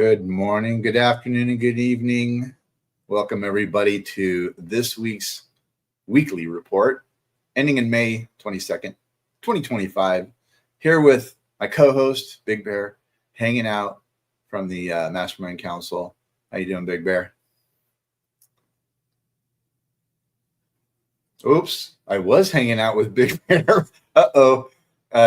Good morning, good afternoon, and good evening. Welcome, everybody, to this week's weekly report, ending in May 22nd, 2025. Here with my co-host, Big Bear, hanging out from the Mastermind Council. How you doing, Big Bear? Oops, I was hanging out with Big Bear.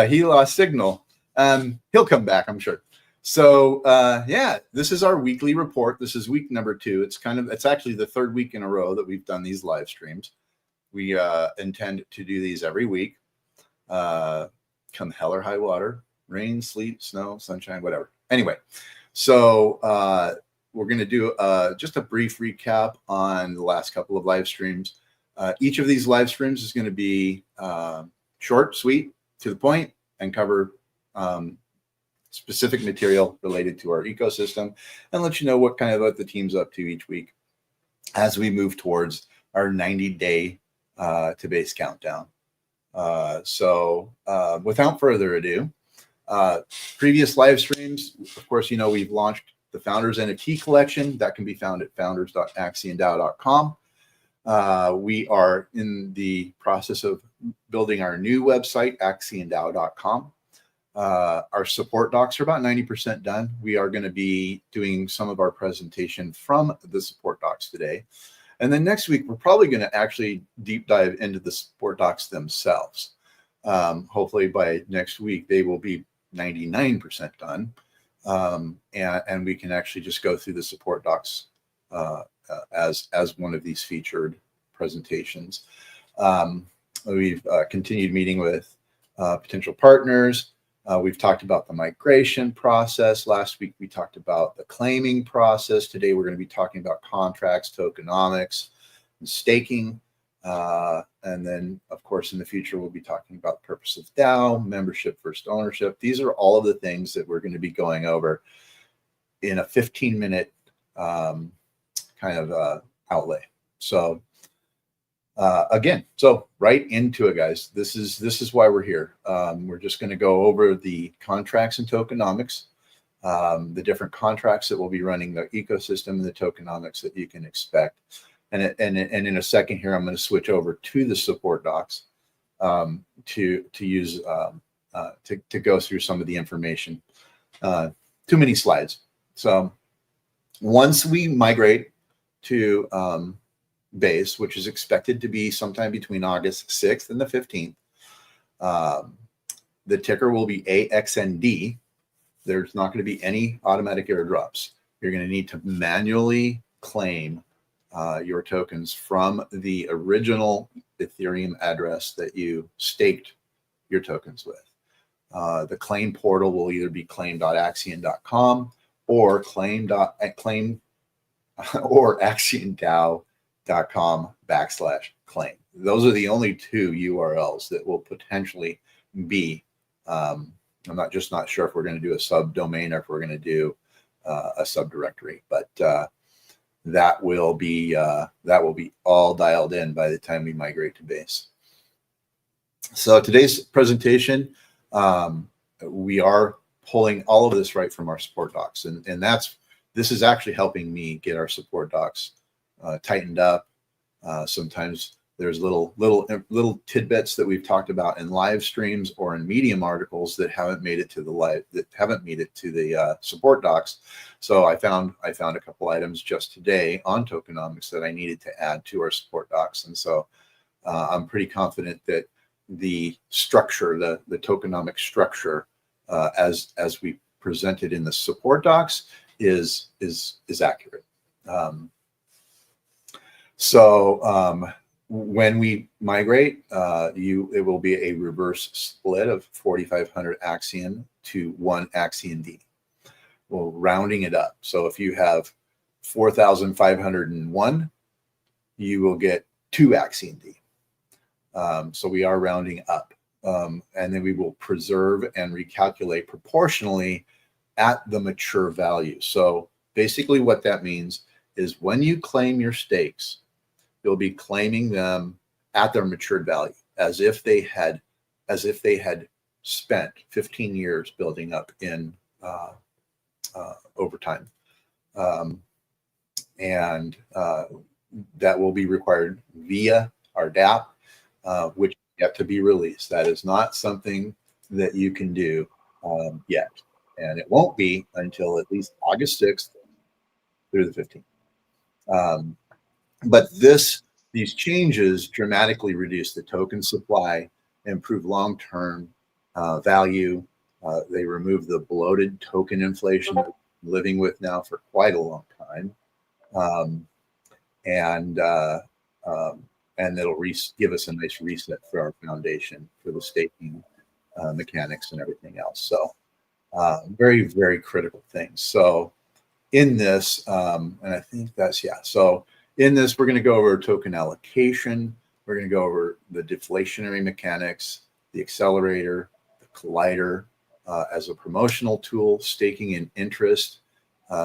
He lost signal. He'll come back, I'm sure. So yeah, this is our weekly report. This is week number 2. It's actually the 3rd week in a row that we've done these live streams. We intend to do these every week, come hell or high water, rain, sleet, snow, sunshine, whatever. Anyway, so we're going to do just a brief recap on the last couple of live streams. Each of these live streams is going to be short, sweet, to the point, and cover specific material related to our ecosystem and let you know what the team's up to each week as we move towards our 90-day to base countdown. So without further ado, previous live streams, of course, we've launched the Founders NFT collection that can be found at founders.axiondao.com. We are in the process of building our new website, axiondao.com. Our support docs are about 90% done. We are going to be doing some of our presentation from the support docs today. And then next week, we're probably going to actually deep dive into the support docs themselves. Hopefully by next week, they will be 99% done. And we can actually just go through the support docs as one of these featured presentations. We've continued meeting with potential partners. We've talked about the migration process. Last week, we talked about the claiming process. Today, we're going to be talking about contracts, tokenomics, and staking. And then, of course, in the future, we'll be talking about the purpose of DAO, membership versus ownership. These are all of the things that we're going to be going over in a 15-minute outlay. So again, so right into it, guys. This is why we're here. We're just going to go over the contracts and tokenomics, the different contracts that will be running the ecosystem and the tokenomics that you can expect. And in a second here, I'm going to switch over to the support docs to use to go through some of the information. Too many slides. So once we migrate to base, which is expected to be sometime between August 6th and the 15th. The ticker will be AXND. There's not going to be any automatic airdrops. You're going to need to manually claim your tokens from the original Ethereum address that you staked your tokens with. The claim portal will either be claim.axion.com or claim or Axion DAO.com/claim. Those are the only 2 URLs that will potentially be. I'm not sure if we're going to do a subdomain or if we're going to do a subdirectory, but that will be all dialed in by the time we migrate to base. So today's presentation, we are pulling all of this right from our support docs, and this is actually helping me get our support docs tightened up. Sometimes there's little tidbits that we've talked about in live streams or in Medium articles that haven't made it to the support docs. So I found a couple items just today on tokenomics that I needed to add to our support docs, and so I'm pretty confident that the structure, the tokenomic structure, as we presented in the support docs, is accurate. So when we migrate, it will be a reverse split of 4,500 Axion to 1 Axion D. Well, rounding it up. So if you have 4,501, you will get 2 Axion D. So we are rounding up. And then we will preserve and recalculate proportionally at the mature value. So basically what that means is when you claim your stakes, you'll be claiming them at their matured value, as if they had spent 15 years building up in over time. Um, and that will be required via our DApp, which is yet to be released. That is not something that you can do yet. And it won't be until at least August 6th through the 15th. But these changes dramatically reduce the token supply, improve long-term value. They remove the bloated token inflation that we're living with now for quite a long time. Um, and it'll give us a nice reset for our foundation for the staking mechanics and everything else. So very, very critical things. So in this, and I think that's, yeah. So in this, we're going to go over token allocation. We're going to go over the deflationary mechanics, the accelerator, the collider as a promotional tool, staking and interest.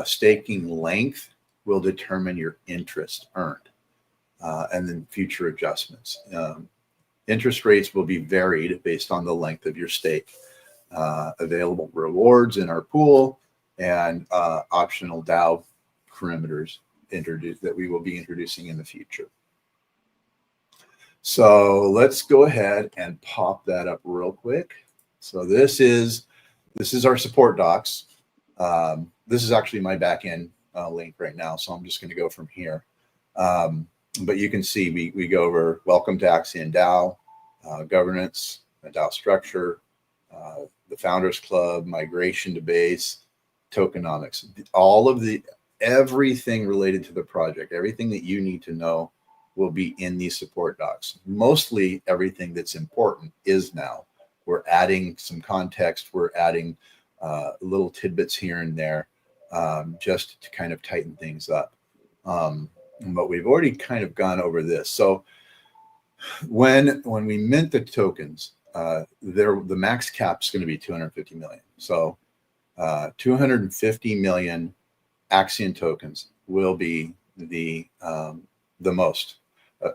Staking length will determine your interest earned, and then future adjustments. Interest rates will be varied based on the length of your stake. Available rewards in our pool and optional DAO parameters that we will be introducing in the future. So let's go ahead and pop that up real quick. So this is our support docs. This is actually my backend link right now, so I'm just going to go from here. But you can see we go over welcome to Axion DAO, governance, the DAO structure, the Founders Club, migration to base, tokenomics, everything related to the project, everything that you need to know will be in these support docs. Mostly everything that's important is now. We're adding some context. We're adding little tidbits here and there just to kind of tighten things up. But we've already kind of gone over this. So when we mint the tokens, the max cap is going to be 250 million. So 250 million Axion tokens will be the most.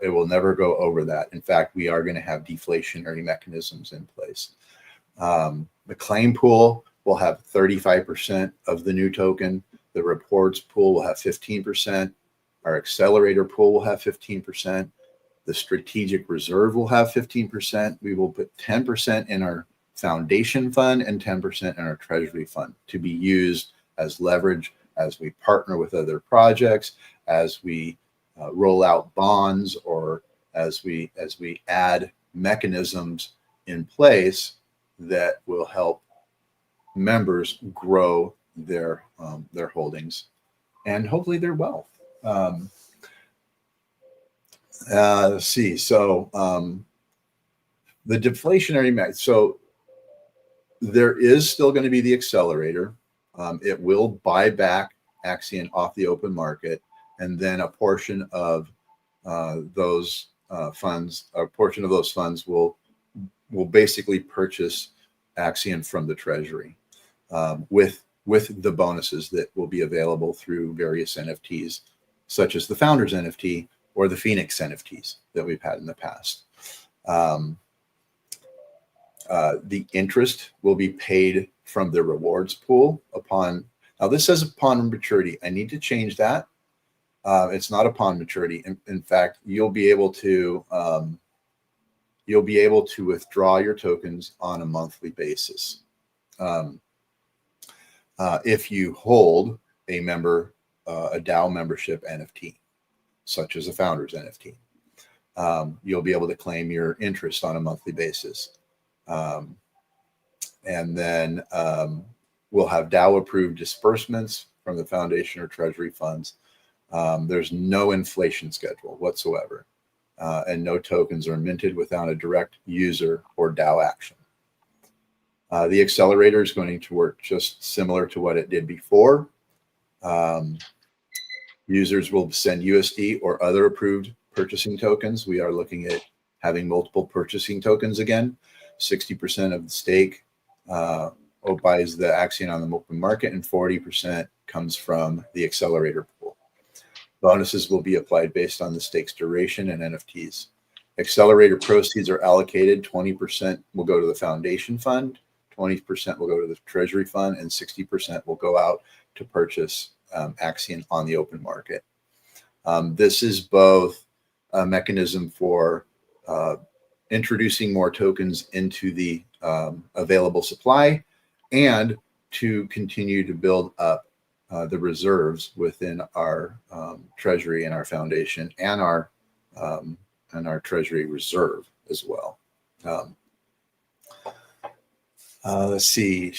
It will never go over that. In fact, we are going to have deflationary mechanisms in place. The claim pool will have 35% of the new token. The reports pool will have 15%. Our accelerator pool will have 15%. The strategic reserve will have 15%. We will put 10% in our foundation fund and 10% in our treasury fund to be used as leverage as we partner with other projects, as we roll out bonds, or as we add mechanisms in place that will help members grow their holdings and hopefully their wealth. Let's see. So the deflationary so there is still going to be the accelerator. It will buy back Axion off the open market, and then a portion of those funds will basically purchase Axion from the treasury with the bonuses that will be available through various NFTs, such as the Founders NFT or the Phoenix NFTs that we've had in the past. The interest will be paid from the rewards pool now this says upon maturity. I need to change that. It's not upon maturity. In fact, you'll be able to withdraw your tokens on a monthly basis. If you hold a DAO membership NFT, such as a Founders NFT, you'll be able to claim your interest on a monthly basis. And then we'll have DAO approved disbursements from the foundation or treasury funds. There's no inflation schedule whatsoever, and no tokens are minted without a direct user or DAO action. The accelerator is going to work just similar to what it did before. Users will send USD or other approved purchasing tokens. We are looking at having multiple purchasing tokens again. 60% of the stake buys the Axion on the open market, and 40% comes from the accelerator pool. Bonuses will be applied based on the stake's duration and NFTs. Accelerator proceeds are allocated. 20% will go to the foundation fund, 20% will go to the treasury fund, and 60% will go out to purchase Axion on the open market. This is both a mechanism for introducing more tokens into the available supply and to continue to build up the reserves within our treasury and our foundation and our treasury reserve as well. Let's see.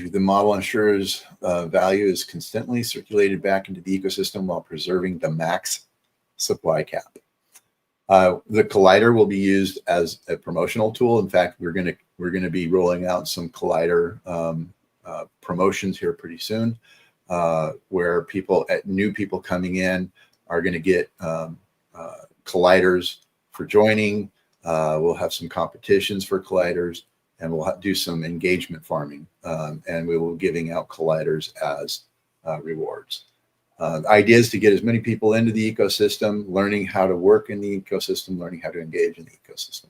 The model ensures value is constantly circulated back into the ecosystem while preserving the max supply cap. The collider will be used as a promotional tool. In fact, we're going to be rolling out some collider promotions here pretty soon, where new people coming in are going to get colliders for joining. We'll have some competitions for colliders, and we'll do some engagement farming, and we will be giving out colliders as rewards. The idea is to get as many people into the ecosystem, learning how to work in the ecosystem, learning how to engage in the ecosystem.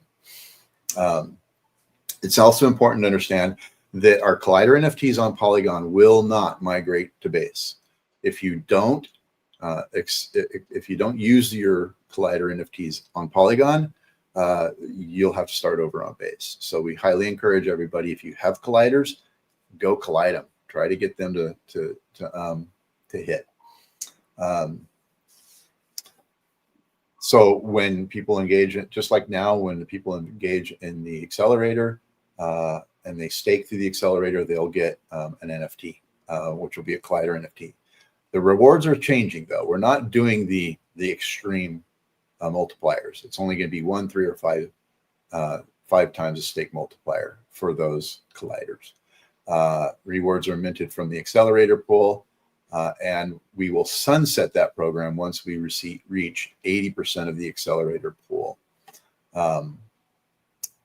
It's also important to understand that our collider NFTs on Polygon will not migrate to Base. If you don't use your collider NFTs on Polygon, you'll have to start over on Base. So we highly encourage everybody, if you have colliders, go collide them. Try to get them to hit. So when people engage, just like now, when the people engage in the accelerator and they stake through the accelerator, they'll get an NFT, which will be a collider NFT. The rewards are changing, though. We're not doing the extreme multipliers. It's only going to be 1, 3, or 5 times a stake multiplier for those colliders. Rewards are minted from the accelerator pool, and we will sunset that program once we reach 80% of the accelerator pool.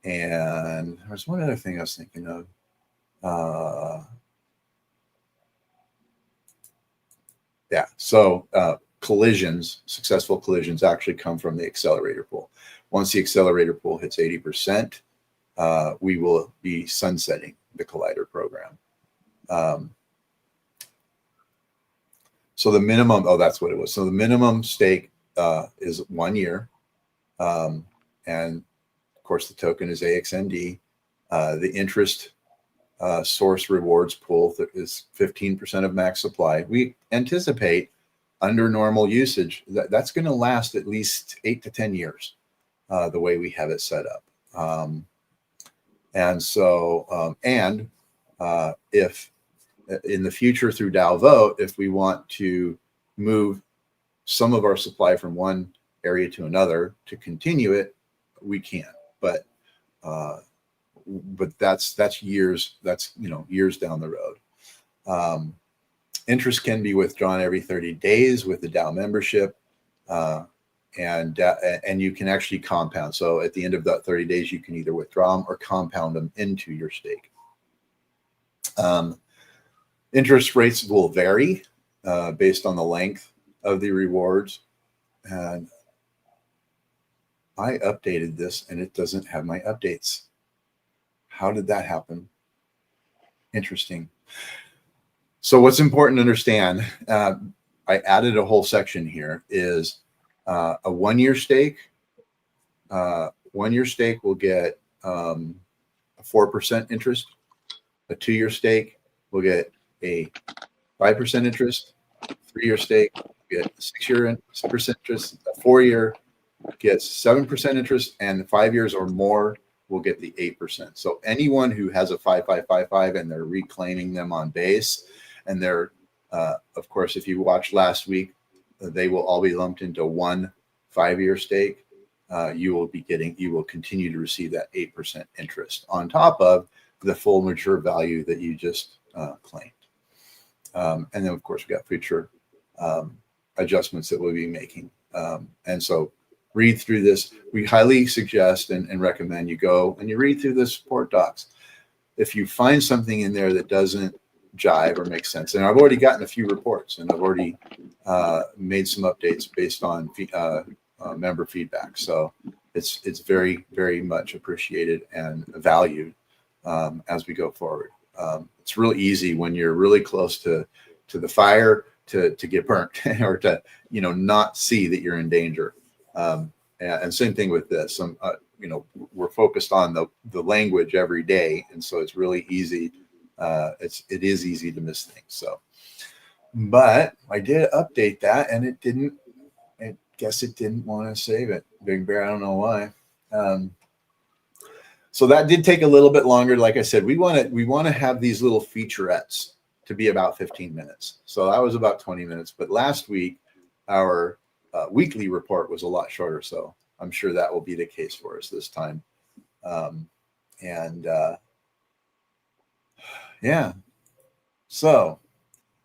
And there's one other thing I was thinking of. So successful collisions actually come from the accelerator pool. Once the accelerator pool hits 80%, we will be sunsetting the collider program. So the minimum, that's what it was. So the minimum stake is 1 year. And of course, the token is AXND. The interest source rewards pool is 15% of max supply. We anticipate under normal usage that's going to last at least 8 to 10 years, the way we have it set up. If in the future through DAO vote, if we want to move some of our supply from one area to another to continue it, we can. But that's years. That's years down the road. Interest can be withdrawn every 30 days with the DAO membership, and you can actually compound. So at the end of that 30 days, you can either withdraw them or compound them into your stake. Interest rates will vary based on the length of the rewards. And I updated this and it doesn't have my updates. How did that happen? Interesting. So what's important to understand, I added a whole section here, is a 1 year stake. 1 year stake will get a 4% interest. A 2 year stake will get a 5% interest. 3 year stake will get 6% interest. A 4 year gets 7% interest, and 5 years or more will get the 8%. So anyone who has a 5555 and they're reclaiming them on Base, and they're of course, if you watched last week, they will all be lumped into one 5 year stake. You will continue to receive that 8% interest on top of the full mature value that you just claimed. And then of course we got future adjustments that we'll be making. And so read through this. We highly suggest and recommend you go and you read through the support docs. If you find something in there that doesn't jive or make sense, and I've already gotten a few reports and I've already made some updates based on member feedback. So it's very, very much appreciated and valued as we go forward. It's really easy when you're really close to the fire to get burnt or to, not see that you're in danger. And same thing with this. We're focused on the language every day, and so it's really easy. It is easy to miss things. So, but I did update that, and it didn't. I guess it didn't want to save it. Big Bear, I don't know why. So that did take a little bit longer. Like I said, we want to have these little featurettes to be about 15 minutes. So that was about 20 minutes. But last week, our weekly report was a lot shorter. So I'm sure that will be the case for us this time. Yeah. So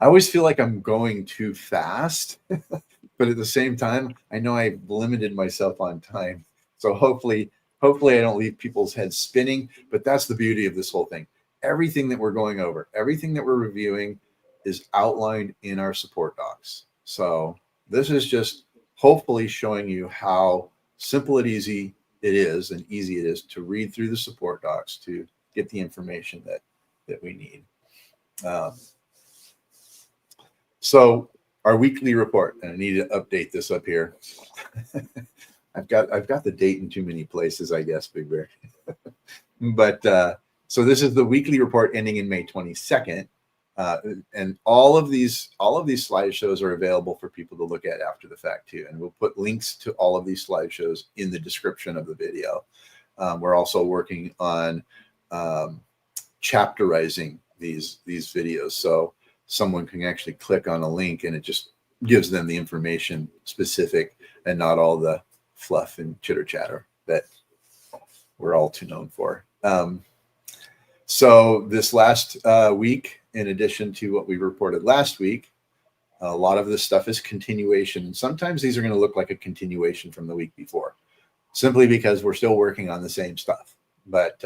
I always feel like I'm going too fast, but at the same time, I know I've limited myself on time. So hopefully I don't leave people's heads spinning, but that's the beauty of this whole thing. Everything that we're going over, everything that we're reviewing is outlined in our support docs. So this is just hopefully showing you how simple and easy it is to read through the support docs to get the information that we need. So our weekly report, and I need to update this up here. I've got the date in too many places, I guess, Big Bear. But so this is the weekly report ending in May 22nd. And all of these slideshows are available for people to look at after the fact too. And we'll put links to all of these slideshows in the description of the video. We're also working on chapterizing these videos, so someone can actually click on a link and it just gives them the information specific and not all the fluff and chitter chatter that we're all too known for. So this last week, in addition to what we reported last week, a lot of this stuff is continuation. And sometimes these are going to look like a continuation from the week before, simply because we're still working on the same stuff. But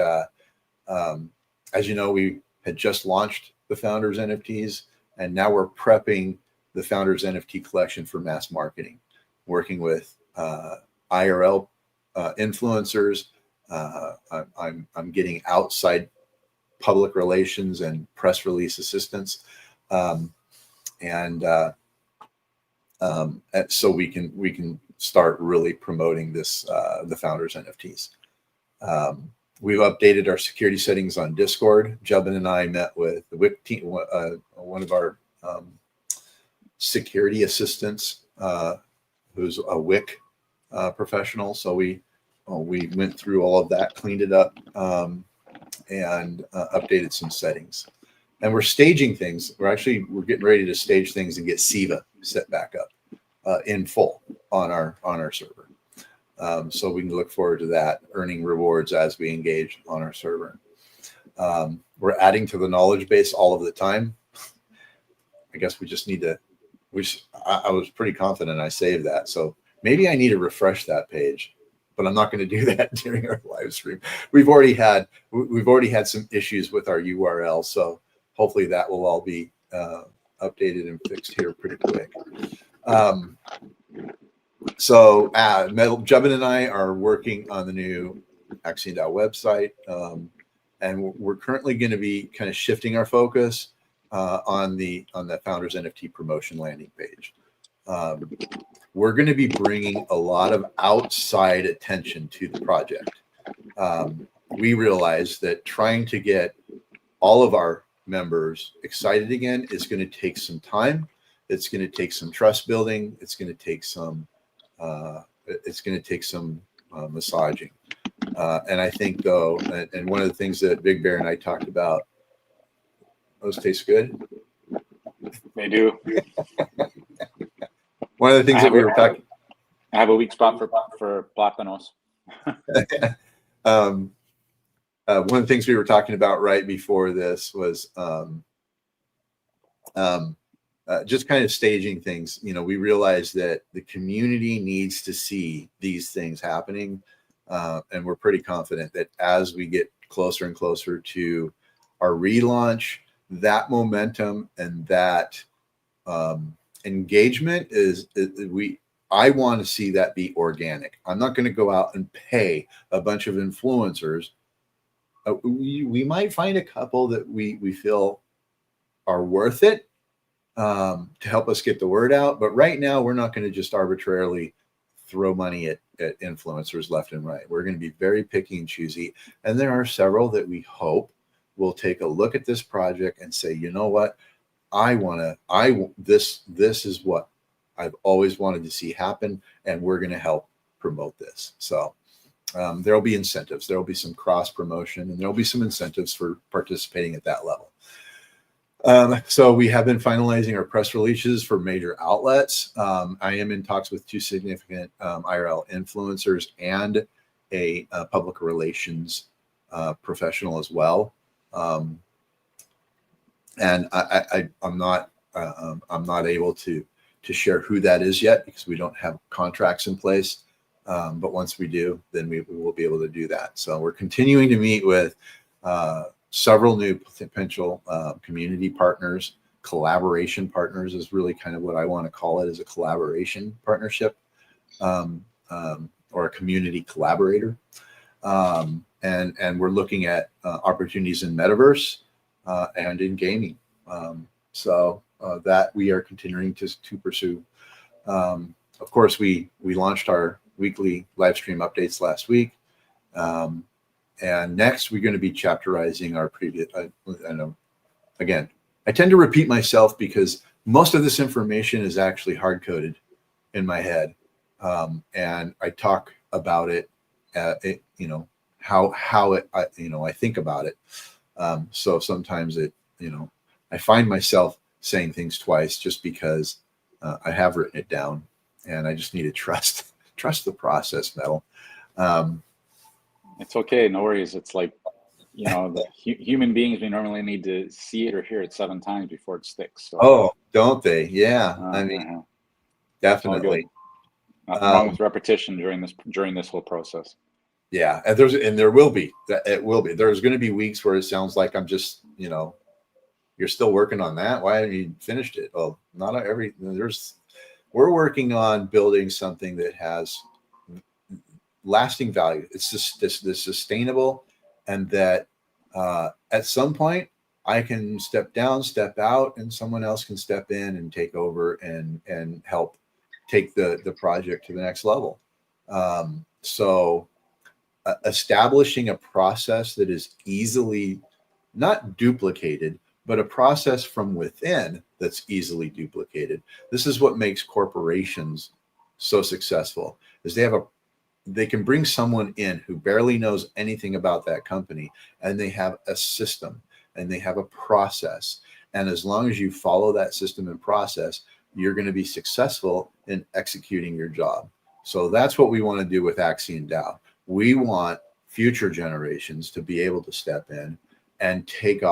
as you know, we had just launched the Founders NFTs, and now we're prepping the Founders NFT collection for mass marketing, working with IRL influencers. I'm getting outside public relations and press release assistance, and so we can start really promoting this the Founders NFTs. We've updated our security settings on Discord. Jubin and I met with the WIC team, one of our security assistants, who's a WIC professional. So we went through all of that, cleaned it up, and updated some settings. And we're staging things. We're getting ready to stage things and get SIVA set back up in full on our server. So we can look forward to that, earning rewards as we engage on our server. We're adding to the knowledge base all of the time. I guess we just need to, I was pretty confident I saved that. So maybe I need to refresh that page, but I'm not going to do that during our live stream. We've already had some issues with our URL. So hopefully that will all be updated and fixed here pretty quick. So Jubin and I are working on the new Axion DAO website, and we're currently going to be kind of shifting our focus on the Founders NFT promotion landing page. We're going to be bringing a lot of outside attention to the project. We realize that trying to get all of our members excited again is going to take some time. It's going to take some trust building. It's going to take some massaging. And I think though, and one of the things that Big Bear and I talked about, those taste good. They do. One of the things that we were talking. I have a weak spot for plátanos. One of the things we were talking about right before this was just kind of staging things. We realize that the community needs to see these things happening, and we're pretty confident that as we get closer and closer to our relaunch, that momentum and that engagement I want to see that be organic. I'm not going to go out and pay a bunch of influencers. We might find a couple that we feel are worth it, to help us get the word out. But right now, we're not going to just arbitrarily throw money at influencers left and right. We're going to be very picky and choosy. And there are several that we hope will take a look at this project and say, you know what, this is what I've always wanted to see happen, and we're going to help promote this. So there'll be incentives. There'll be some cross promotion, and there'll be some incentives for participating at that level. So we have been finalizing our press releases for major outlets. I am in talks with 2 significant IRL influencers and a public relations professional as well. And I'm not able to share who that is yet because we don't have contracts in place. But once we do, then we will be able to do that. So we're continuing to meet with several new potential community partners. Collaboration partners is really kind of what I want to call it, as a collaboration partnership or a community collaborator. And we're looking at opportunities in metaverse and in gaming. So that we are continuing to pursue. Of course, we launched our weekly live stream updates last week. And next, we're going to be chapterizing our previous. I know, again, I tend to repeat myself because most of this information is actually hard coded in my head, and I talk about it. How it. I think about it. So sometimes I find myself saying things twice just because I have written it down, and I just need to trust the process, Metal. It's okay, no worries. It's like, the human beings, we normally need to see it or hear it 7 times before it sticks. So. Oh, don't they? Yeah, I mean, definitely. Nothing wrong with repetition during this whole process. Yeah, and there will be There's going to be weeks where it sounds like I'm just, you're still working on that. Why haven't you finished it? Well, we're working on building something that has lasting value. It's this sustainable, and that at some point I can step down, step out, and someone else can step in and take over and help take the project to the next level. So establishing a process that is easily not duplicated, but a process from within that's easily duplicated. This is what makes corporations so successful, is they can bring someone in who barely knows anything about that company, and they have a system and they have a process. And as long as you follow that system and process, you're going to be successful in executing your job. So that's what we want to do with Axion DAO. We want future generations to be able to step in and take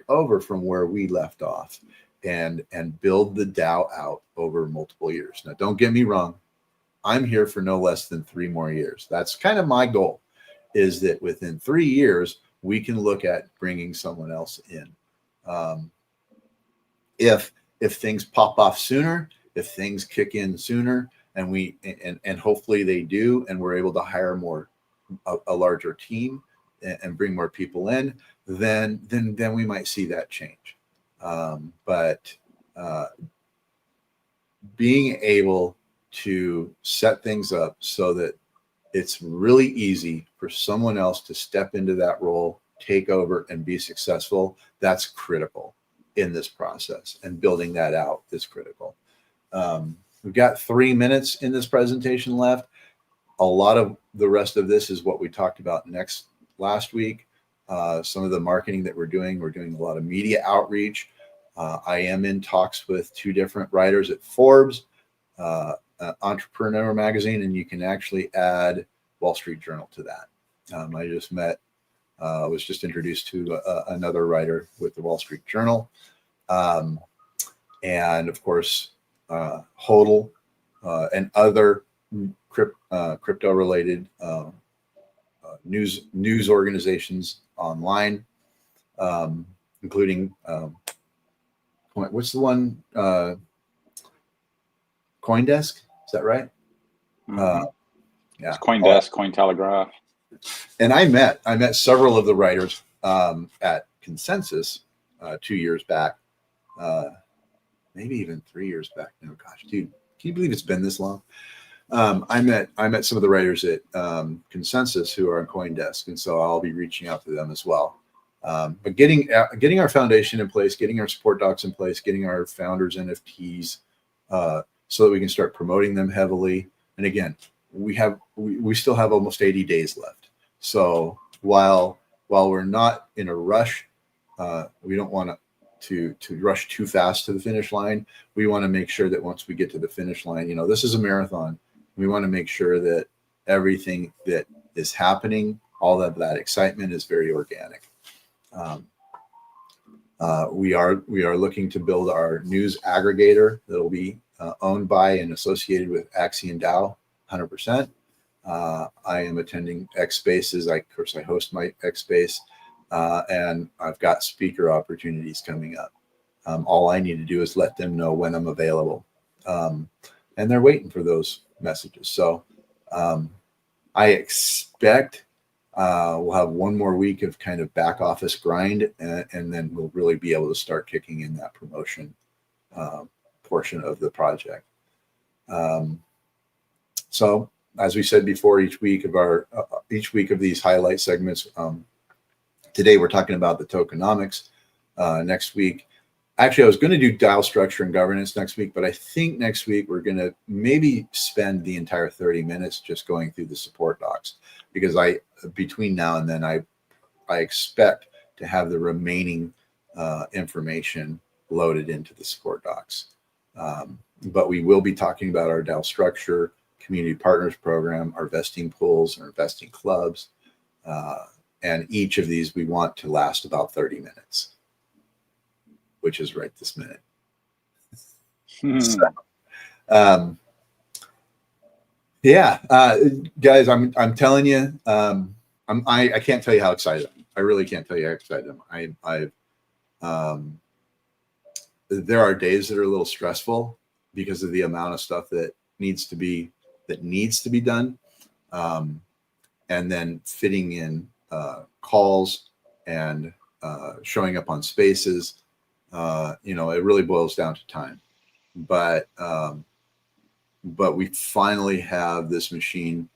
over from where we left off and build the DAO out over multiple years. Now, don't get me wrong. I'm here for no less than 3 more years. That's kind of my goal, is that within 3 years, we can look at bringing someone else in. If things pop off sooner, if things kick in sooner, and hopefully they do, and we're able to hire a larger team and bring more people in, then we might see that change. But being able to set things up so that it's really easy for someone else to step into that role, take over, and be successful, that's critical in this process, and building that out is critical. We've got 3 minutes in this presentation left. A lot of the rest of this is what we talked about last week. Some of the marketing that we're doing a lot of media outreach. I am in talks with 2 different writers at Forbes, Entrepreneur Magazine, and you can actually add Wall Street Journal to that. I was just introduced to another writer with the Wall Street Journal. And of course, HODL and other crypto related news organizations online, including what's the one, CoinDesk, is that right? Mm-hmm. Yeah, it's CoinDesk, Cointelegraph. And I met several of the writers at Consensus 2 years back, maybe even 3 years back now. Gosh, dude, can you believe it's been this long? I met some of the writers at Consensus who are on CoinDesk, and so I'll be reaching out to them as well. But getting our foundation in place, getting our support docs in place, getting our founders NFTs, so that we can start promoting them heavily. And again, we still have almost 80 days left. So while we're not in a rush, we don't want to rush too fast to the finish line. We want to make sure that once we get to the finish line, this is a marathon. We want to make sure that everything that is happening, all of that excitement, is very organic. We are looking to build our news aggregator that will be owned by and associated with Axion DAO, 100%. I am attending X Spaces. Of course, I host my X Space, and I've got speaker opportunities coming up. All I need to do is let them know when I'm available, and they're waiting for those messages. So I expect we'll have one more week of kind of back office grind, and then we'll really be able to start kicking in that promotion portion of the project. So as we said before, each week of these highlight segments, today we're talking about the tokenomics. Next week, actually, I was going to do DAO structure and governance next week, but I think next week we're going to maybe spend the entire 30 minutes just going through the support docs, because between now and then I expect to have the remaining information loaded into the support docs. But we will be talking about our DAO structure, community partners program, our vesting pools, our vesting clubs, and each of these we want to last about 30 minutes, which is right this minute. So, yeah, guys, I'm telling you, I can't tell you how excited I am. I really can't tell you how excited I am. There are days that are a little stressful because of the amount of stuff that needs to be done, and then fitting in calls and showing up on spaces. It really boils down to time, but we finally have this machine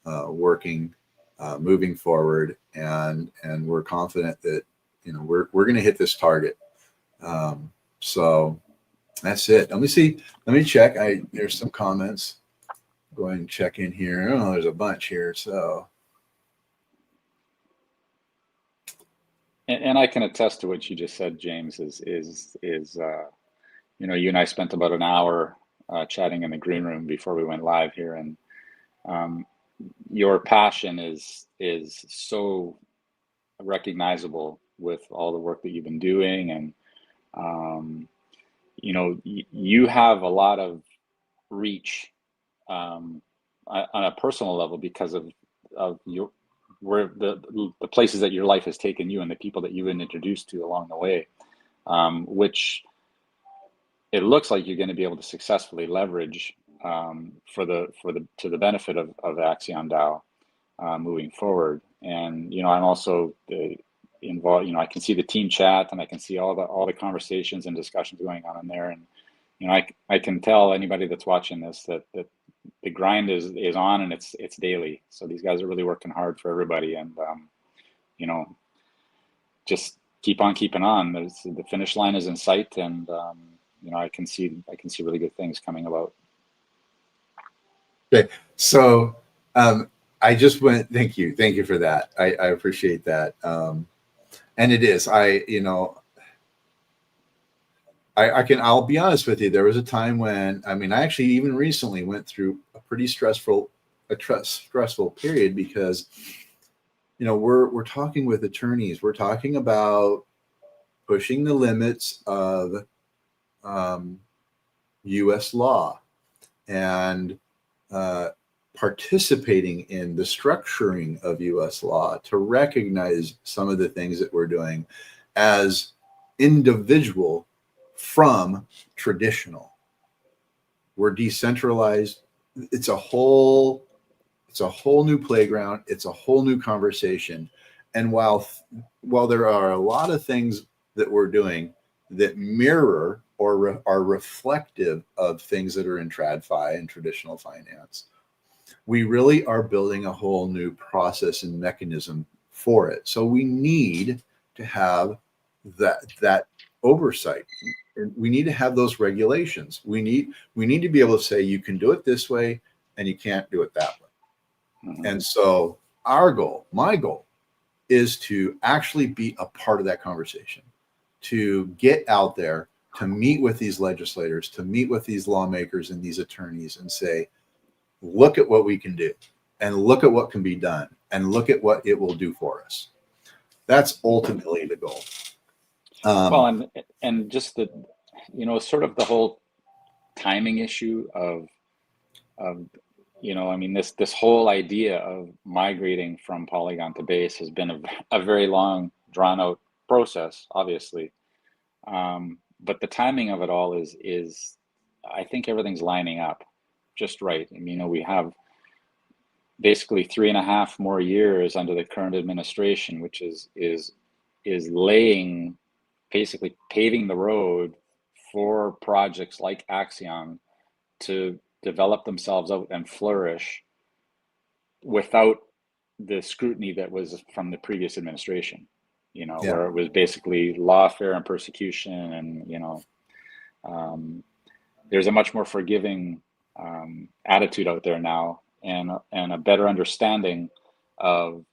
working, moving forward, and we're confident that we're going to hit this target. So that's it. Let me check. There's some comments. Go ahead and check in here. Oh, there's a bunch here. So, and I can attest to what you just said, James. Is you and I spent about an hour chatting in the green room before we went live here, and your passion is so recognizable with all the work that you've been doing, and you have a lot of reach on a personal level because of where the places that your life has taken you and the people that you've been introduced to along the way, which it looks like you're going to be able to successfully leverage to the benefit of Axion DAO moving forward. And I'm also involved. I can see the team chat, and I can see all the conversations and discussions going on in there. And I can tell anybody that's watching this that the grind is on, and it's daily. So these guys are really working hard for everybody, and just keep on keeping on. The finish line is in sight, and I can see really good things coming about. Okay, so I just went. Thank you for that. I appreciate that. And it is. I'll be honest with you. There was a time when I actually even recently went through a pretty stressful period, because we're talking with attorneys. We're talking about pushing the limits of U.S. law and participating in the structuring of U.S. law to recognize some of the things that we're doing as individual from traditional. We're decentralized. It's a whole new playground. It's a whole new conversation. And while there are a lot of things that we're doing that mirror or are reflective of things that are in TradFi and traditional finance. We really are building a whole new process and mechanism for it. So we need to have that oversight. We need to have those regulations. We need to be able to say you can do it this way and you can't do it that way. Mm-hmm. And so my goal is to actually be a part of that conversation, to get out there, to meet with these legislators, to meet with these lawmakers and these attorneys and say, look at what we can do and look at what can be done and look at what it will do for us. That's ultimately the goal. Well, and just the, sort of the whole timing issue of this whole idea of migrating from Polygon to Base has been a very long, drawn out process, obviously. But the timing of it all is I think everything's lining up just right. I mean, we have basically 3.5 more years under the current administration, which is laying, basically paving the road for projects like Axion to develop themselves out and flourish without the scrutiny that was from the previous administration, where it was basically lawfare and persecution, and there's a much more forgiving attitude out there now, and a better understanding of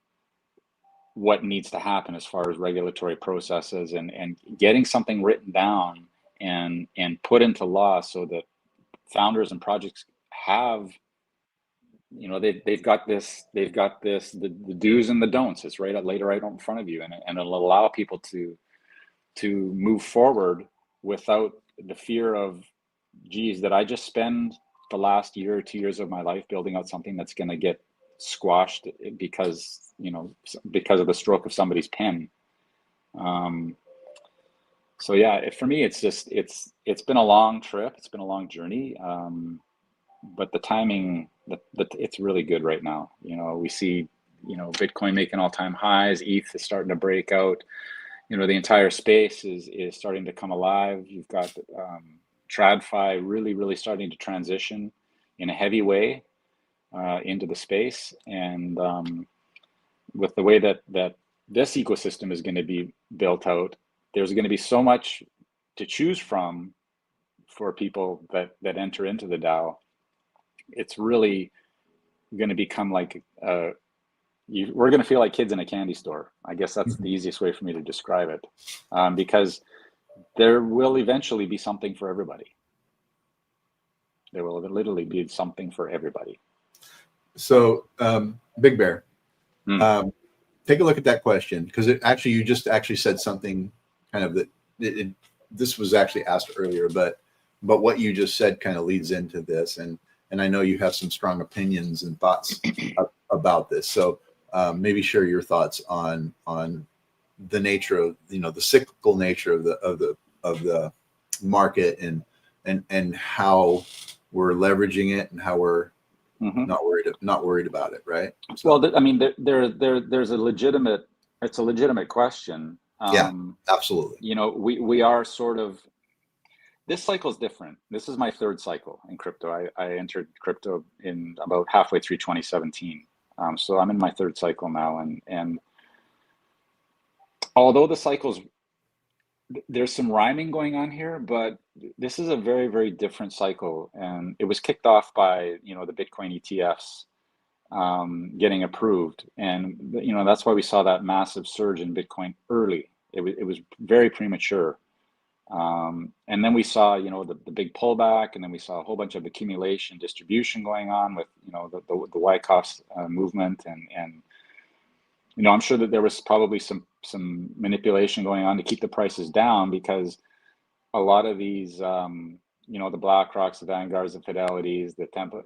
what needs to happen as far as regulatory processes and getting something written down and put into law so that founders and projects have, they've got this, the do's and the don'ts. It's laid right in front of you, and it'll allow people to move forward without the fear of, geez, did I just spend the last year or 2 years of my life building out something that's going to get squashed because of the stroke of somebody's pen. So yeah, for me, it's been a long trip. It's been a long journey. But the timing, it's really good right now. We see, Bitcoin making all-time highs, ETH is starting to break out. The entire space is starting to come alive. You've got TradFi really, really starting to transition in a heavy way into the space. And with the way that this ecosystem is going to be built out, there's going to be so much to choose from for people that enter into the DAO. It's really going to become like we're going to feel like kids in a candy store. I guess that's the easiest way for me to describe it, because there will eventually be something for everybody. There will literally be something for everybody. So, Big Bear, take a look at that question, because you just said something kind of that this was actually asked earlier, but what you just said kind of leads into this, and I know you have some strong opinions and thoughts about this. So maybe share your thoughts on the nature of the cyclical nature of the market and how we're leveraging it and how we're not worried about it, right? So, well, I mean, there's a legitimate question. Yeah, absolutely. We are sort of, this cycle is different. This is my third cycle in crypto. I entered crypto in about halfway through 2017. So I'm in my third cycle now, and although the cycles, there's some rhyming going on here, but this is a very, very different cycle, and it was kicked off by the Bitcoin ETFs getting approved, and that's why we saw that massive surge in Bitcoin early. It was very premature, and then we saw the big pullback, and then we saw a whole bunch of accumulation distribution going on with the Wyckoff's movement, and I'm sure that there was probably some manipulation going on to keep the prices down, because a lot of these, the BlackRocks, the Vanguards, the Fidelities, the Temple,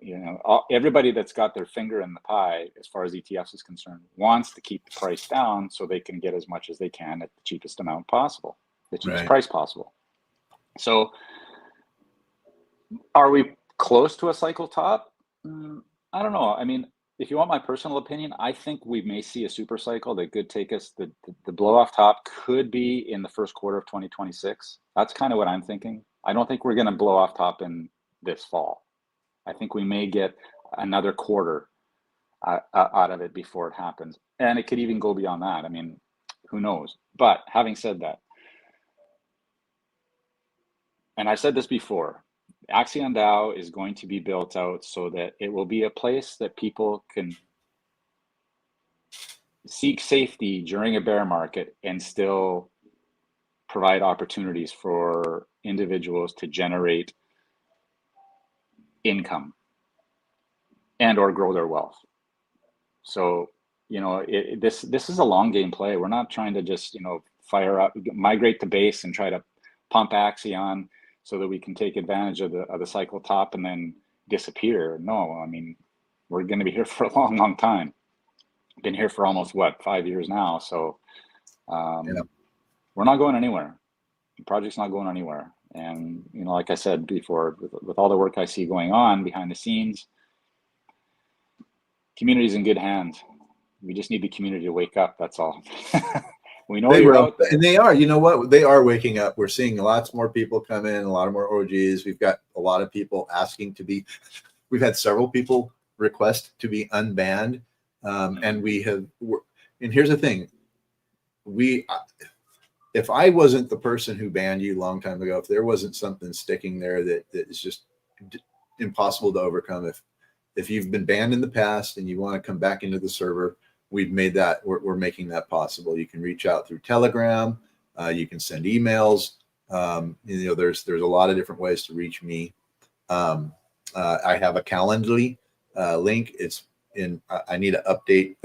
everybody that's got their finger in the pie as far as ETFs is concerned wants to keep the price down so they can get as much as they can at the cheapest amount possible, the cheapest price possible. So are we close to a cycle top? I don't know. I mean, if you want my personal opinion, I think we may see a super cycle that could take us, the blow off top could be in the first quarter of 2026. That's kind of what I'm thinking. I don't think we're going to blow off top in this fall. I think we may get another quarter out of it before it happens. And it could even go beyond that. I mean, who knows? But having said that, and I said this before, Axion DAO is going to be built out so that it will be a place that people can seek safety during a bear market and still provide opportunities for individuals to generate income and or grow their wealth. So, you know, this is a long game play. We're not trying to just, you know, fire up, migrate to base and try to pump Axion so that we can take advantage of the cycle top and then disappear. No, I mean, we're going to be here for a long, long time. Been here for almost 5 years now. So we're not going anywhere. The project's not going anywhere. And, you know, like I said before, with all the work I see going on behind the scenes, community's in good hands. We just need the community to wake up. That's all. We know you're out there. And they are. You know what? They are waking up. We're seeing lots more people come in, a lot more OGs. We've got a lot of people asking to be. We've had several people request to be unbanned, and we have. And here's the thing: if I wasn't the person who banned you a long time ago, if there wasn't something sticking there that is just impossible to overcome, if you've been banned in the past and you want to come back into the server, we've made that, we're making that possible. You can reach out through Telegram, you can send emails. You know, there's a lot of different ways to reach me. I have a Calendly link. It's in, I need to update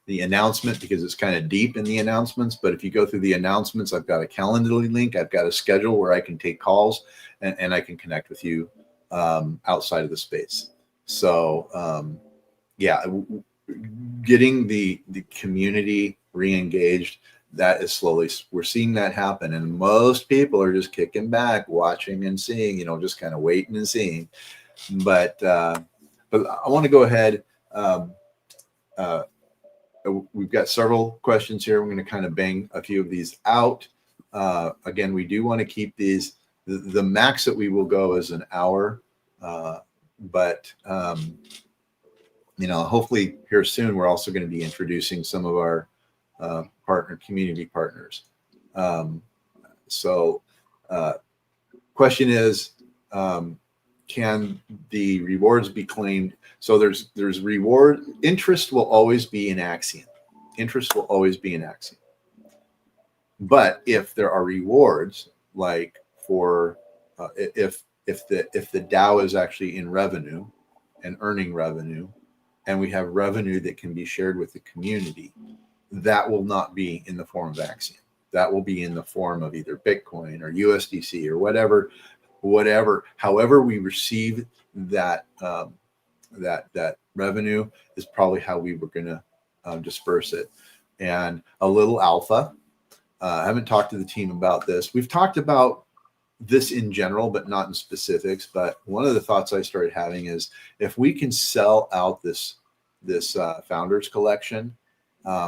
the announcement because it's kind of deep in the announcements. But if you go through the announcements, I've got a Calendly link. I've got a schedule where I can take calls and I can connect with you outside of the space. So yeah, getting the community re-engaged, that is slowly, we're seeing that happen. And most people are just kicking back, watching and seeing, you know, just kind of waiting and seeing. But I want to go ahead. We've got several questions here. We're going to kind of bang a few of these out. Again, we do want to keep these, the max that we will go is an hour. But you know, hopefully here soon, we're also going to be introducing some of our community partners. Question is, can the rewards be claimed? So there's reward, interest will always be in Axion. Interest will always be in Axion. But if there are rewards, like for if the DAO is actually in revenue and earning revenue, and we have revenue that can be shared with the community, that will not be in the form of Axion. That will be in the form of either Bitcoin or USDC or whatever. However we receive that that revenue is probably how we were going to disperse it. And a little alpha. I haven't talked to the team about this. We've talked about this in general, but not in specifics. But one of the thoughts I started having is if we can sell out this founders collection,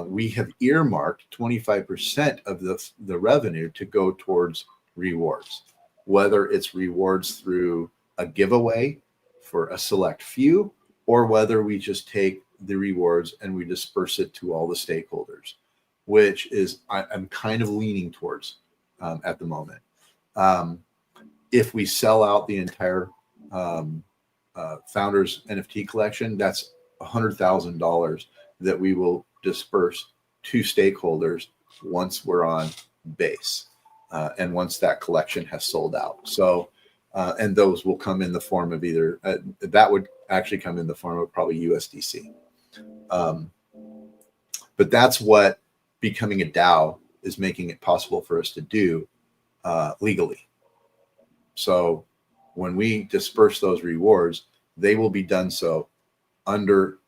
we have earmarked 25% of the revenue to go towards rewards, whether it's rewards through a giveaway for a select few, or whether we just take the rewards and we disperse it to all the stakeholders, which is I'm kind of leaning towards at the moment. If we sell out the entire founders NFT collection, that's $100,000 that we will disperse to stakeholders once we're on base and once that collection has sold out. So, and those will come in the form of either that would actually come in the form of probably USDC. But that's what becoming a DAO is making it possible for us to do legally. So when we disperse those rewards, they will be done so under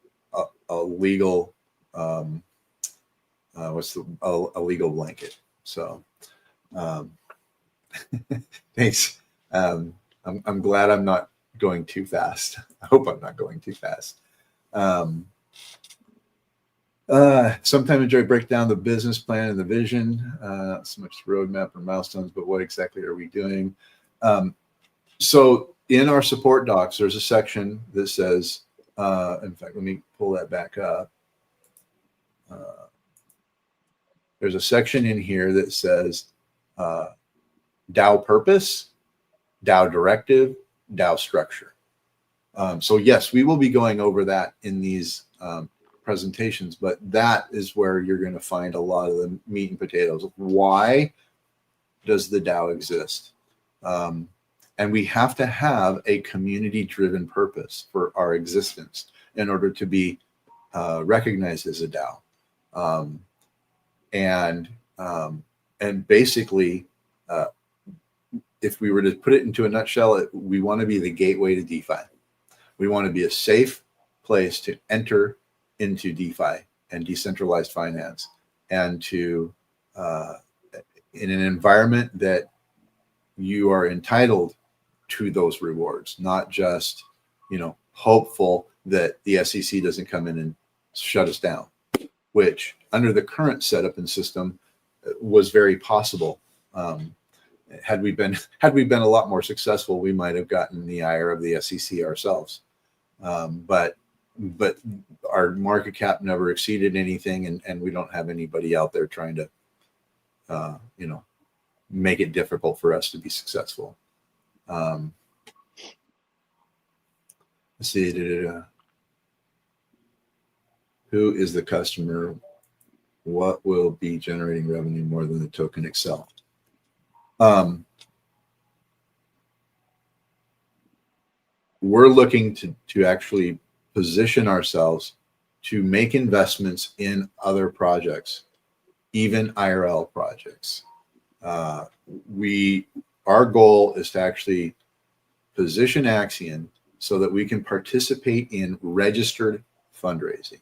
a legal a legal blanket. So thanks. I'm glad I'm not going too fast. I hope I'm not going too fast. Sometimes I break down the business plan and the vision, not so much the roadmap or milestones, but what exactly are we doing? So in our support docs, there's a section that says, in fact, let me pull that back up. There's a section in here that says DAO purpose, DAO directive, DAO structure. So yes, we will be going over that in these presentations, but that is where you're going to find a lot of the meat and potatoes. Why does the DAO exist? And we have to have a community-driven purpose for our existence in order to be recognized as a DAO. And basically, if we were to put it into a nutshell, we want to be the gateway to DeFi. We want to be a safe place to enter into DeFi and decentralized finance, and to in an environment that you are entitled to those rewards, not just, hopeful that the SEC doesn't come in and shut us down, which under the current setup and system was very possible. Had we been a lot more successful, we might have gotten the ire of the SEC ourselves. But our market cap never exceeded anything, and we don't have anybody out there trying to, make it difficult for us to be successful. Let's see. Who is the customer? What will be generating revenue more than the token itself? We're looking to actually position ourselves to make investments in other projects, even IRL projects. Our goal is to actually position Axion so that we can participate in registered fundraising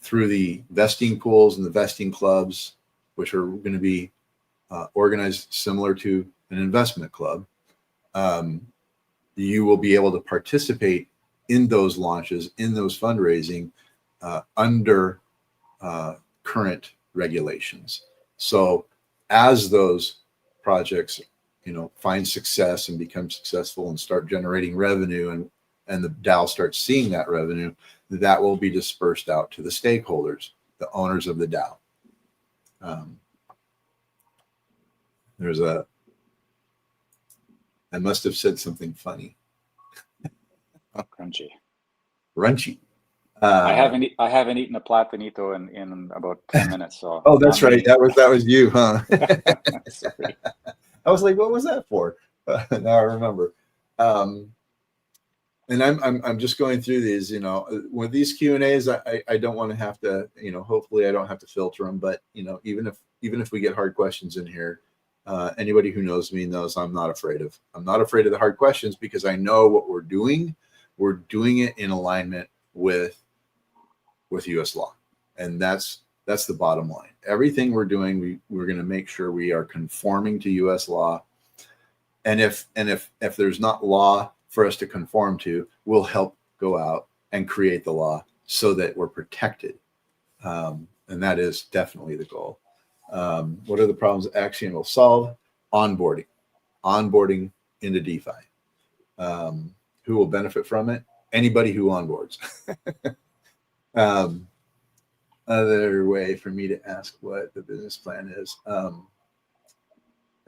through the vesting pools and the vesting clubs, which are going to be organized similar to an investment club. You will be able to participate in those launches, in those fundraising, under current regulations. So as those projects, find success and become successful and start generating revenue, and the DAO starts seeing that revenue, that will be dispersed out to the stakeholders, the owners of the DAO. I must have said something funny. Crunchy. I haven't eaten a platanito in about 10 minutes. So oh, that's right. That was you, huh? Sorry. I was like, what was that for? Now I remember. And I'm just going through these, with these Q&As, I don't want to have to, hopefully I don't have to filter them, but even if we get hard questions in here, anybody who knows me knows I'm not afraid of the hard questions, because I know what we're doing. We're doing it in alignment with US law. And that's the bottom line. Everything we're doing, we're going to make sure we are conforming to US law. And if there's not law for us to conform to, we'll help go out and create the law so that we're protected. And that is definitely the goal. What are the problems Axion will solve? Onboarding into DeFi. Who will benefit from it? Anybody who onboards. Other way for me to ask what the business plan is.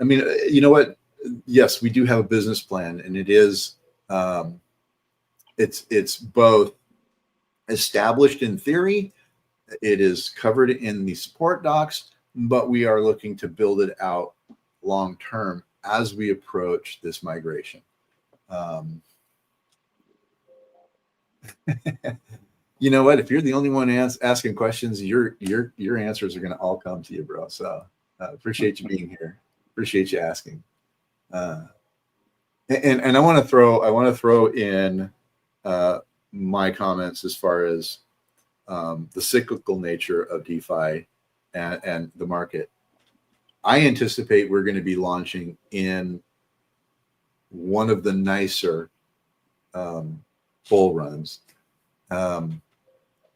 You know what? Yes, we do have a business plan, and it is, it's both established in theory, it is covered in the support docs, but we are looking to build it out long term as we approach this migration. You know what? If you're the only one asking questions, your answers are going to all come to you, bro. So appreciate you being here. Appreciate you asking. And I want to throw in my comments as far as the cyclical nature of DeFi and the market. I anticipate we're going to be launching in one of the nicer bull runs.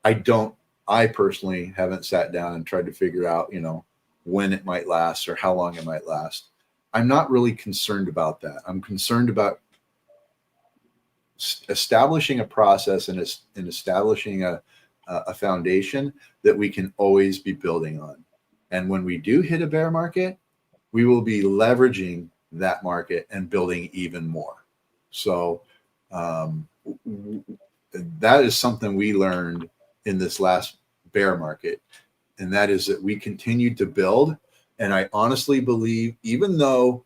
I don't I personally haven't sat down and tried to figure out, when it might last or how long it might last. I'm not really concerned about that. I'm concerned about establishing a process and establishing a foundation that we can always be building on. And when we do hit a bear market, we will be leveraging that market and building even more. So that is something we learned in this last bear market. And that is that we continued to build. And I honestly believe, even though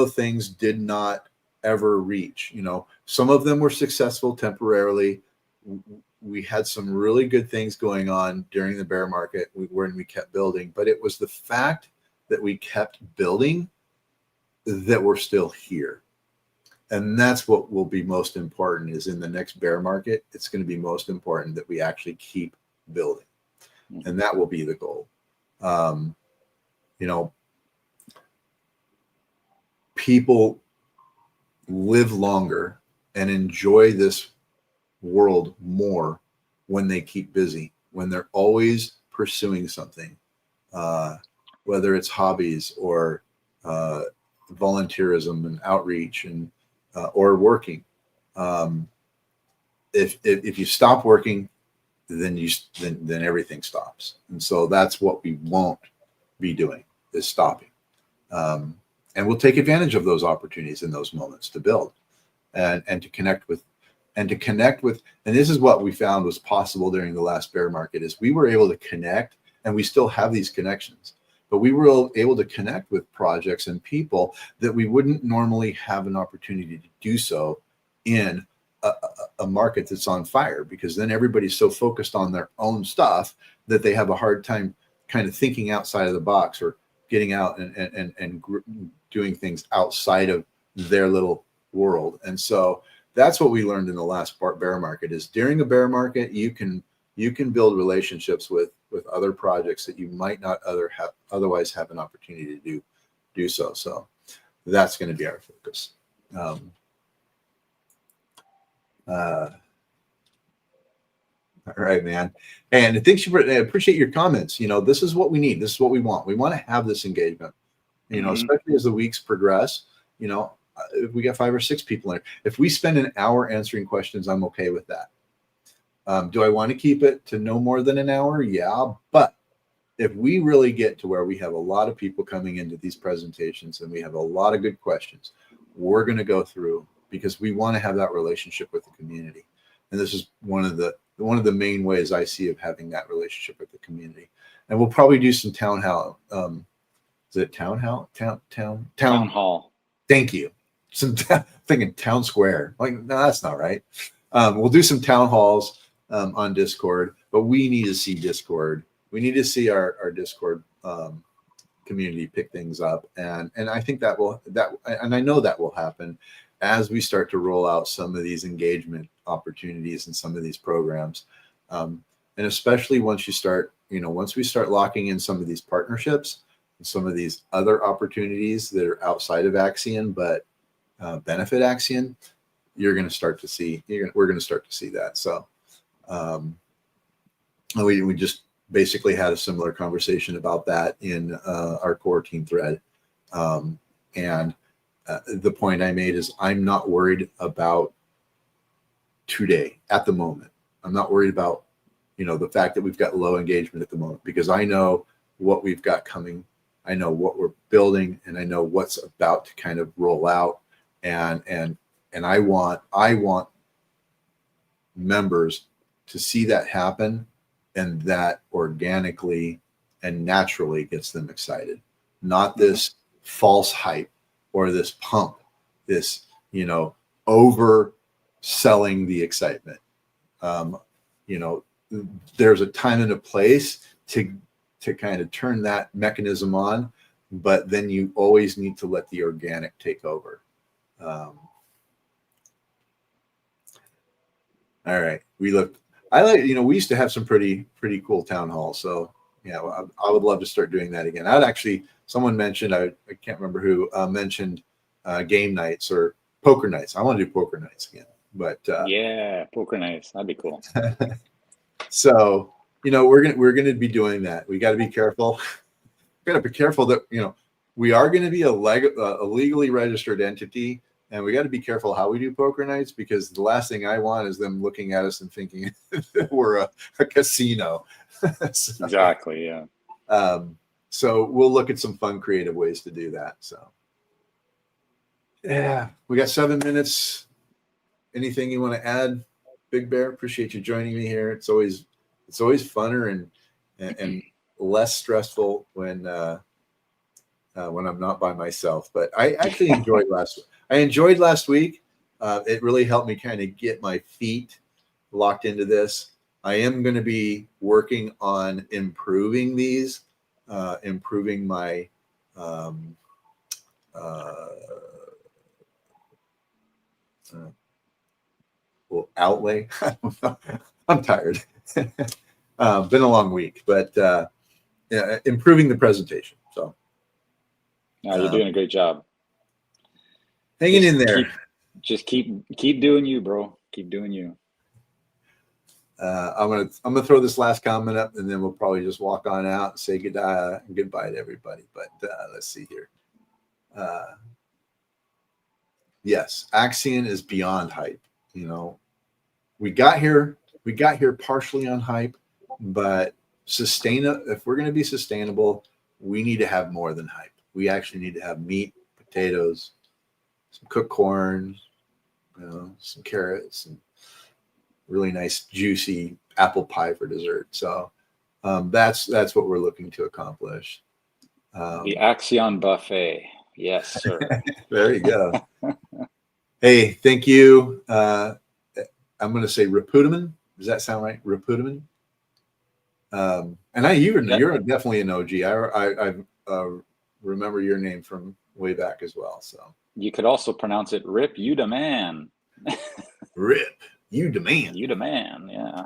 things did not ever reach, some of them were successful temporarily. We had some really good things going on during the bear market when we kept building, but it was the fact that we kept building that we're still here. And that's what will be most important, is in the next bear market, it's going to be most important that we actually keep building. And that will be the goal. People live longer and enjoy this world more when they keep busy, when they're always pursuing something, whether it's hobbies or volunteerism and outreach and or working. If you stop working, then everything stops. And so that's what we won't be doing, is stopping. And we'll take advantage of those opportunities in those moments to build and to connect with, and this is what we found was possible during the last bear market, is we were able to connect, and we still have these connections, but we were able to connect with projects and people that we wouldn't normally have an opportunity to do so in a market that's on fire, because then everybody's so focused on their own stuff that they have a hard time kind of thinking outside of the box or getting out and doing things outside of their little world. And so that's what we learned in the last bear market, is during a bear market, you can build relationships with other projects that you might not otherwise have an opportunity to do so. So that's going to be our focus. All right, man. And I appreciate your comments. This is what we need. This is what we want. We want to have this engagement, especially as the weeks progress. If we got 5 or 6 people in, if we spend an hour answering questions, I'm okay with that. Do I want to keep it to no more than an hour? Yeah. But if we really get to where we have a lot of people coming into these presentations and we have a lot of good questions, we're going to go through, because we want to have that relationship with the community. And this is one of the main ways I see of having that relationship with the community. And we'll probably do some town hall. Is it town hall? Town hall. Thank you. Thinking town square. Like, no, that's not right. We'll do some town halls on Discord, but we need to see Discord. We need to see our Discord community pick things up, and I think and I know that will happen as we start to roll out some of these engagement opportunities and some of these programs, and especially once we start locking in some of these partnerships and some of these other opportunities that are outside of Axion but benefit Axion, we're going to start to see that. So we just basically had a similar conversation about that in our core team thread. And the point I made is, I'm not worried about today at the moment. I'm not worried about, the fact that we've got low engagement at the moment, because I know what we've got coming. I know what we're building, and I know what's about to kind of roll out. And I want members to see that happen, and that organically and naturally gets them excited. Not this false hype or this pump, this, overselling the excitement. There's a time and a place to kind of turn that mechanism on, but then you always need to let the organic take over. All right. We used to have some pretty cool town halls. So yeah, I would love to start doing that again. Someone mentioned, I can't remember who mentioned game nights or poker nights. I want to do poker nights again, but yeah, poker nights. That'd be cool. So we're gonna be doing that. We got to be careful. We got to be careful that we are going to be a legally registered entity, and we got to be careful how we do poker nights, because the last thing I want is them looking at us and thinking we're a casino. So, Exactly. Yeah. So we'll look at some fun, creative ways to do that. So yeah, we got 7 minutes. Anything you want to add, Big Bear? Appreciate you joining me here. It's always funner and less stressful when I'm not by myself. But I actually enjoyed last week. It really helped me kind of get my feet locked into this. I am going to be working on improving these, improving my outlay. I'm tired. Been a long week, but improving the presentation. So No, you're doing a great job. Hanging in there. Keep doing you, bro. Keep doing you. I'm gonna throw this last comment up, and then we'll probably just walk on out and say goodbye to everybody. But let's see here. Yes, Axion is beyond hype. We got here partially on hype, but if we're going to be sustainable, we need to have more than hype. We actually need to have meat, potatoes, some cooked corn, some carrots, and really nice juicy apple pie for dessert. So that's what we're looking to accomplish. The Axion buffet. Yes, sir. There you go. Hey, thank you. I'm going to say Rapudaman. Does that sound right? Rapudaman. And you're definitely an OG. I remember your name from way back as well. So you could also pronounce it Rip You Da Man. Rip You Da Man. You Da Man. Yeah.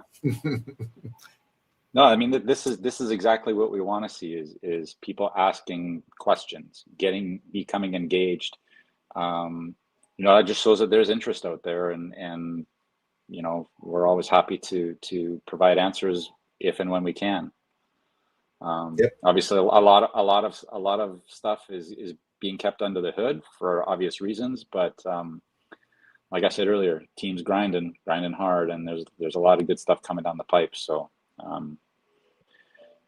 No, I mean this is exactly what we want to see is people asking questions, becoming engaged. That just shows that there's interest out there, and we're always happy to provide answers if and when we can. Yep. Obviously, a lot of stuff is being kept under the hood for obvious reasons, but like I said earlier, teams grinding hard, and there's a lot of good stuff coming down the pipe. So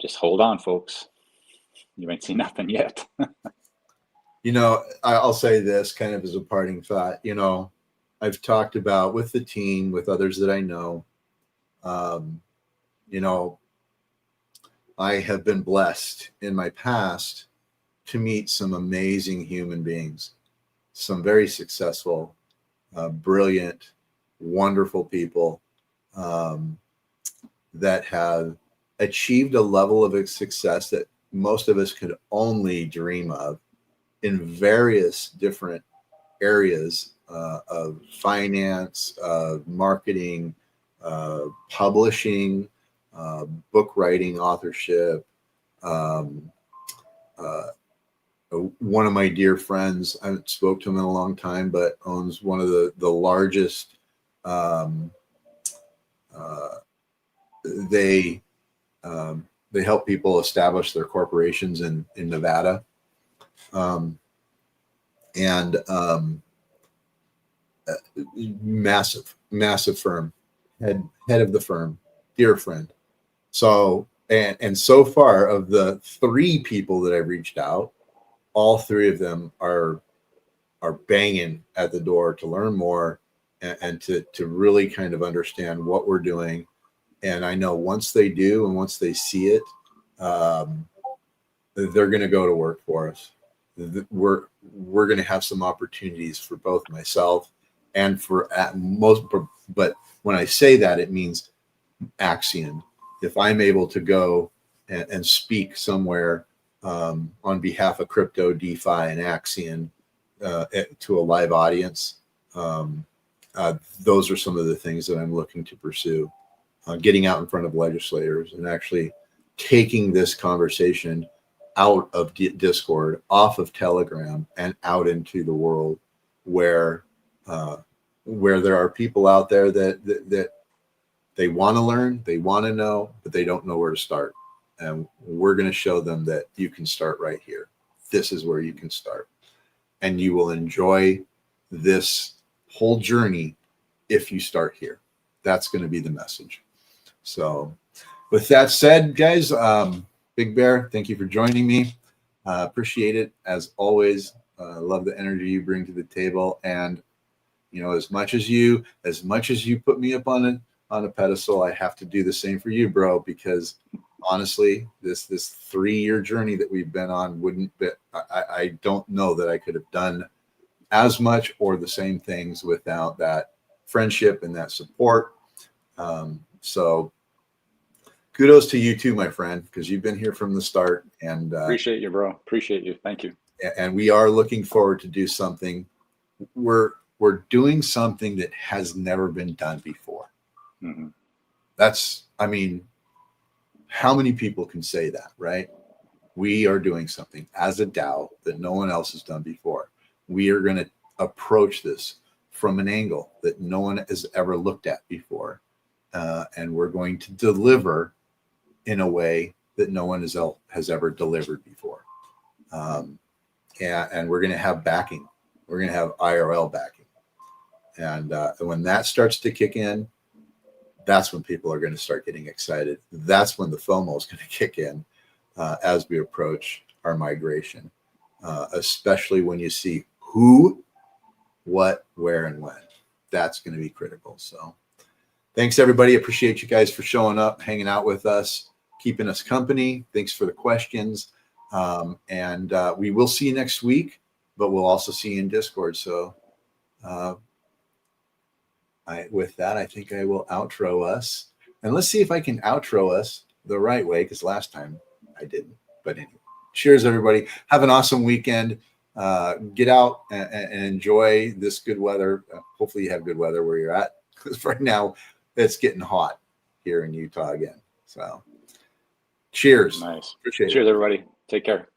just hold on, folks. You ain't seen nothing yet. I'll say this kind of as a parting thought. I've talked about with the team, with others that I know, I have been blessed in my past to meet some amazing human beings, some very successful, brilliant, wonderful people that have achieved a level of success that most of us could only dream of in various different areas of finance, marketing, publishing, book writing, authorship. One of my dear friends, I haven't spoke to him in a long time, but owns one of the largest. They help people establish their corporations in Nevada. Massive firm, head of the firm, dear friend. So and so far, of the 3 people that I've reached out, all 3 of them are banging at the door to learn more and to really kind of understand what we're doing. And I know once they do, and once they see it, they're going to go to work for us. We're going to have some opportunities for both myself and for at most. But when I say that, it means Axion. If I'm able to go and speak somewhere on behalf of crypto, DeFi, and Axion to a live audience, those are some of the things that I'm looking to pursue. Getting out in front of legislators and actually taking this conversation out of Discord, off of Telegram, and out into the world where there are people out there that They want to learn, they want to know, but they don't know where to start. And we're going to show them that you can start right here. This is where you can start. And you will enjoy this whole journey if you start here. That's going to be the message. So with that said, guys, Big Bear, thank you for joining me. Appreciate it as always. Love the energy you bring to the table. And, you know, as much as you put me up on a pedestal, I have to do the same for you, bro, because honestly, this 3-year journey that we've been on wouldn't be, I don't know that I could have done as much or the same things without that friendship and that support. So kudos to you too, my friend, because you've been here from the start. And appreciate you, bro. Appreciate you. Thank you. And we are looking forward to do something. We're doing something that has never been done before. Mm-hmm. That's, I mean, how many people can say that, right? We are doing something as a DAO that no one else has done before. We are going to approach this from an angle that no one has ever looked at before. And we're going to deliver in a way that no one has ever delivered before. And we're going to have backing. We're going to have IRL backing. And when that starts to kick in, that's when people are going to start getting excited. That's when the FOMO is going to kick in as we approach our migration, especially when you see who, what, where, and when. That's going to be critical. So thanks, everybody. Appreciate you guys for showing up, hanging out with us, keeping us company. Thanks for the questions. And we will see you next week, but we'll also see you in Discord. So with that, I think I will outro us. And let's see if I can outro us the right way, because last time I didn't. But anyway, cheers, everybody. Have an awesome weekend. Get out and enjoy this good weather. Hopefully you have good weather where you're at, because right now it's getting hot here in Utah again. So cheers. Nice. Appreciate it. Cheers, everybody. Take care.